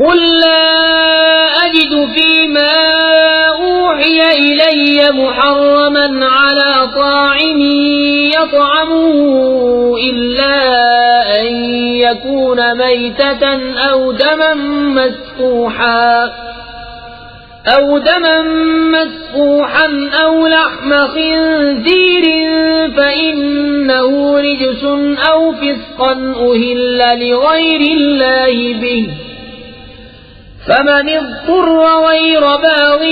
قل لا أجد فيما أوحي إلي محرما على طاعم يطعمه إلا أن يكون ميتة أو دما مسفوحا أو لحم خنزير فإنه رجس أو فسقا أهل لغير الله به فمن اضطر غير باغ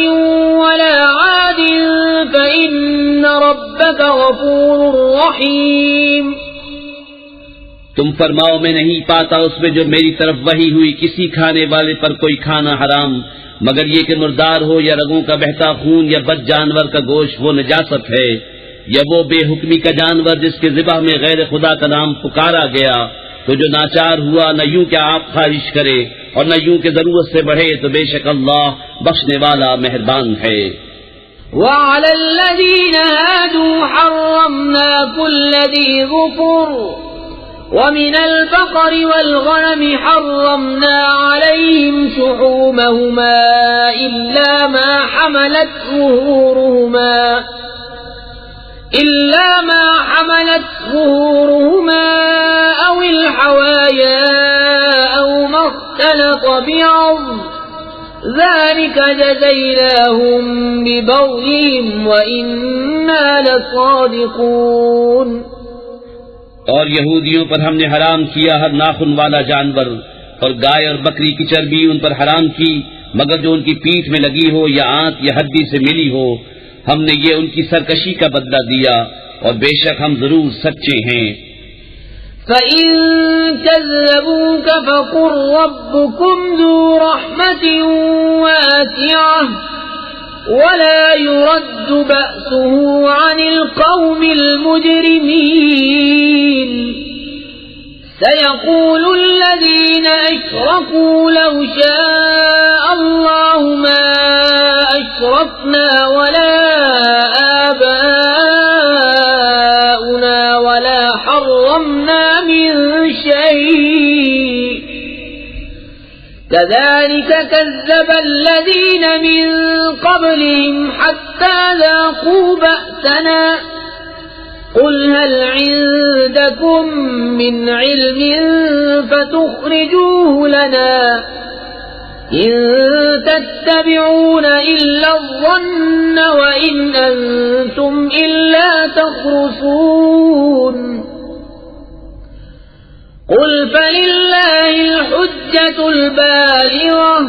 ولا عاد فإن ربك غفور رحيم۔ تم فرماؤ میں نہیں پاتا اس میں جو میری طرف وحی ہوئی کسی کھانے والے پر کوئی کھانا حرام مگر یہ کہ مردار ہو یا رگوں کا بہتا خون یا بد جانور کا گوشت وہ نجاست ہے، یا وہ بے حکمی کا جانور جس کے ذبح میں غیر خدا کا نام پکارا گیا، تو جو ناچار ہوا نہ یوں کہ آپ خواہش کرے اور نہ یوں کہ ضرورت سے بڑھے، تو بے شک اللہ بخشنے والا مہربان ہے۔ وعلى الذين هادوا حرمنا كل ذي ظفر ومن البقر والغنم حرمنا عليهم شحومهما إلا ما حملت ظهورهما أو الحوايا أو ما اختلط بعظم ذلك جزيناهم ببغيهم وإنا لصادقون۔ اور یہودیوں پر ہم نے حرام کیا ہر ناخن والا جانور، اور گائے اور بکری کی چربی ان پر حرام کی مگر جو ان کی پیٹھ میں لگی ہو یا آنت یا ہڈی سے ملی ہو، ہم نے یہ ان کی سرکشی کا بدلہ دیا اور بے شک ہم ضرور سچے ہیں۔ فَإِن كَذَّبُوكَ فَقُلْ رَبُّكُمْ ذُو رَحْمَةٍ وَاسِعَةٍ وَلَا يُرَدُّ بَأْسُهُ عَنِ الْقَوْمِ الْمُجْرِمِينَ سَيَقُولُ الَّذِينَ أَشْرَكُوا لَوْ شَاءَ اللَّهُ مَا أَشْرَكْنَا وَلَا آبَاؤُنَا وَلَا حَرَّمْنَا مِن شَيْءٍ كَذَلِكَ كَذَّبَ الَّذِينَ مِن قَبْلِهِمْ حَتَّى ذَاقُوا بَأْسَنَا قُلْ هَلْ عِندَكُم مِّنْ عِلْمٍ فَتُخْرِجُوهُ لَنَا إِن تَتَّبِعُونَ إِلَّا الظَّنَّ وَإِنْ أَنتُمْ إِلَّا تَخْرُصُونَ قُلْ فَلِلَّهِ الْحُجَّةُ الْبَالِغَةُ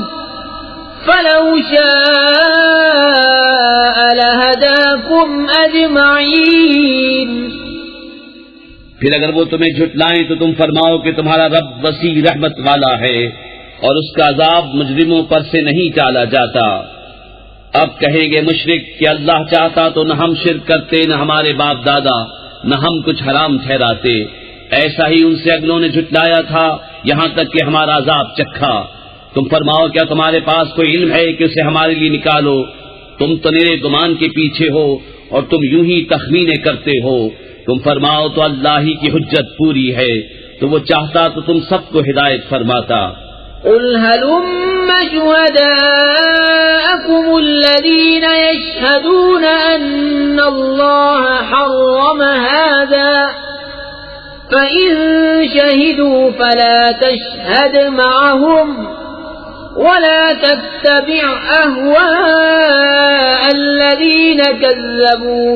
فَلَوْ شَاءَ لَهَدَاكُمْ أَجْمَعِينَ۔ پھر اگر وہ تمہیں جھٹلائیں تو تم فرماؤ کہ تمہارا رب وسیع رحمت والا ہے اور اس کا عذاب مجرموں پر سے نہیں ٹالا جاتا۔ اب کہیں گے مشرک کہ اللہ چاہتا تو نہ ہم شرک کرتے نہ ہمارے باپ دادا نہ ہم کچھ حرام ٹھہراتے، ایسا ہی ان سے اگلوں نے جھٹلایا تھا یہاں تک کہ ہمارا عذاب چکھا۔ تم فرماؤ کیا تمہارے پاس کوئی علم ہے کہ اسے ہمارے لیے نکالو؟ تم تو نرے گمان کے پیچھے ہو اور تم یوں ہی تخمینے کرتے ہو۔ تم فرماؤ تو اللہ ہی کی حجت پوری ہے، تو وہ چاہتا تو تم سب کو ہدایت فرماتا۔ قُلْ هَلُمَّ شُهَدَاءَكُمُ الَّذِينَ يَشْهَدُونَ أَنَّ اللَّهَ حَرَّمَ هَذَا فَإِن شَهِدُوا فَلَا تَشْهَدْ مَعَهُمْ وَلَا تَتَّبِعْ أَهْوَاءَ الَّذِينَ كَذَّبُوا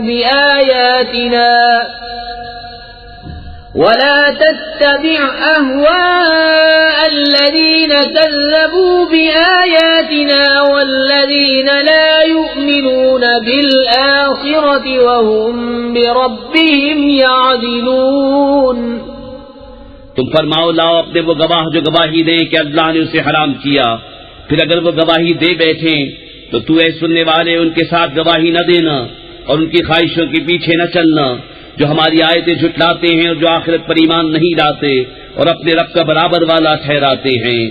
بِآيَاتِنَا وَالَّذِينَ لَا يُؤْمِنُونَ بِالْآخِرَةِ وَهُمْ بِرَبِّهِمْ يَعْدِلُونَ۔ تم فرماؤ لاؤ اپنے وہ گواہ جو گواہی دیں کہ اللہ نے اسے حرام کیا، پھر اگر وہ گواہی دے بیٹھیں تو تو اے سننے والے ان کے ساتھ گواہی نہ دینا اور ان کی خواہشوں کے پیچھے نہ چلنا، جو ہماری آیتیں جھٹلاتے ہیں اور جو آخرت پر ایمان نہیں لاتے اور اپنے رب کا برابر والا ٹھہراتے ہیں۔